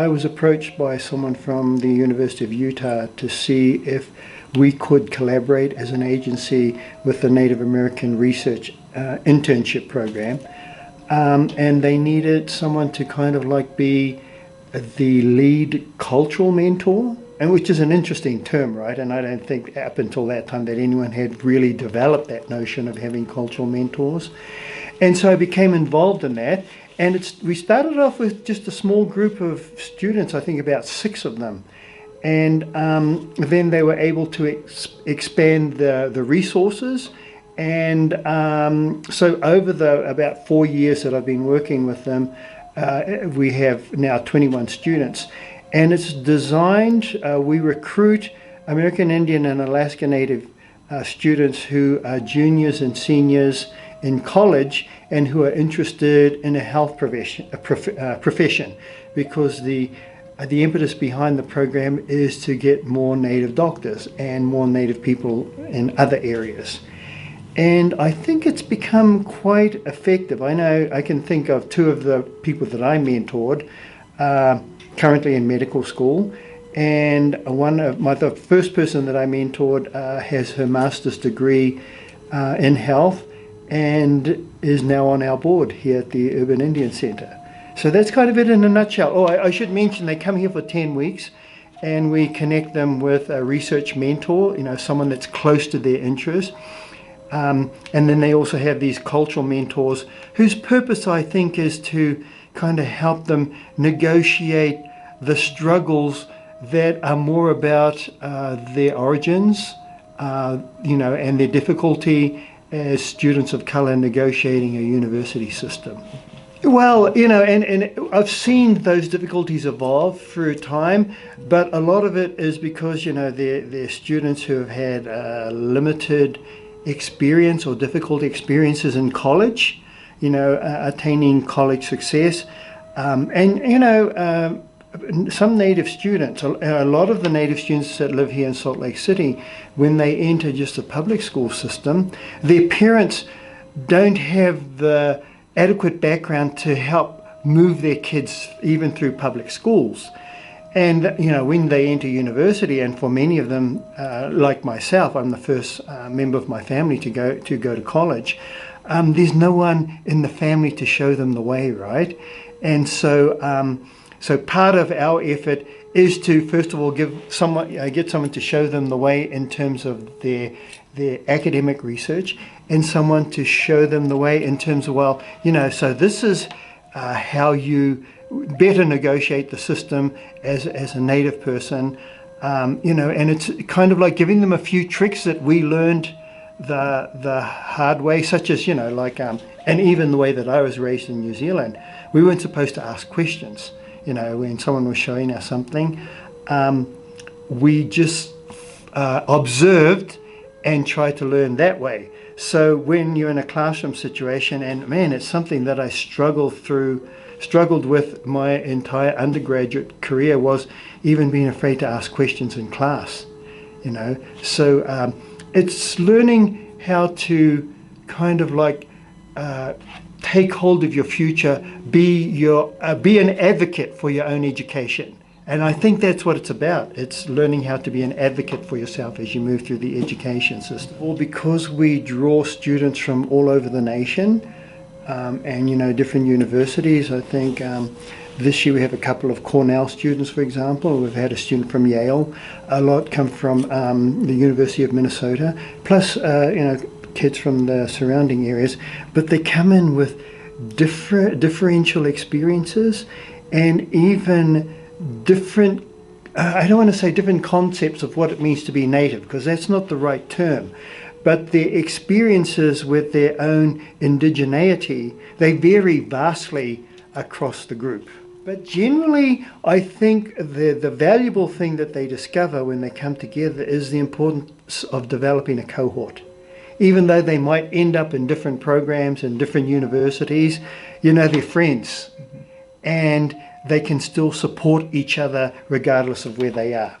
I was approached by someone from the University of Utah to see if we could collaborate as an agency with the Native American Research Internship Program. And they needed someone to kind of like be the lead cultural mentor, and which is an interesting term, right? And I don't think up until that time that anyone had really developed that notion of having cultural mentors. And so I became involved in that. And we started off with just a small group of students, I think about 6 of them. And then they were able to expand the resources. And so over the about 4 years that I've been working with them, we have now 21 students. And it's designed, we recruit American Indian and Alaska Native students who are juniors and seniors in college and who are interested in a health profession, because the impetus behind the program is to get more Native doctors and more Native people in other areas. And I think it's become quite effective. I know I can think of 2 of the people that I mentored currently in medical school, and the first person that I mentored has her master's degree in health and is now on our board here at the Urban Indian Center. So that's kind of it in a nutshell. Oh, I should mention they come here for 10 weeks and we connect them with a research mentor, someone that's close to their interest. And then they also have these cultural mentors whose purpose, I think, is to kind of help them negotiate the struggles that are more about their origins, and their difficulty as students of color negotiating a university system. Well, and I've seen those difficulties evolve through time, but a lot of it is because, they're students who have had limited experience or difficult experiences in college, attaining college success. Some Native students, a lot of the Native students that live here in Salt Lake City, when they enter just the public school system, their parents don't have the adequate background to help move their kids even through public schools. And when they enter university, and for many of them, like myself, I'm the first member of my family to go to college. There's no one in the family to show them the way, right? And so part of our effort is to first of all get someone to show them the way in terms of their academic research, and someone to show them the way in terms of, so this is how you better negotiate the system as a Native person, and it's kind of like giving them a few tricks that we learned the hard way, such as, and even the way that I was raised in New Zealand, we weren't supposed to ask questions. When someone was showing us something, we just observed and tried to learn that way. So when you're in a classroom situation, and man, it's something that I struggled with my entire undergraduate career, was even being afraid to ask questions in class, So it's learning how to kind of like take hold of your future, be an advocate for your own education. And I think that's what it's about. It's learning how to be an advocate for yourself as you move through the education system. Well, because we draw students from all over the nation, and different universities. I think this year we have a couple of Cornell students, for example. We've had a student from Yale. A lot come from the University of Minnesota, plus kids from the surrounding areas. But they come in with differential experiences, and even different, I don't want to say different concepts of what it means to be Native, because that's not the right term. But their experiences with their own indigeneity, they vary vastly across the group. But generally, I think the valuable thing that they discover when they come together is the importance of developing a cohort. Even though they might end up in different programs and different universities, they're friends. And they can still support each other regardless of where they are.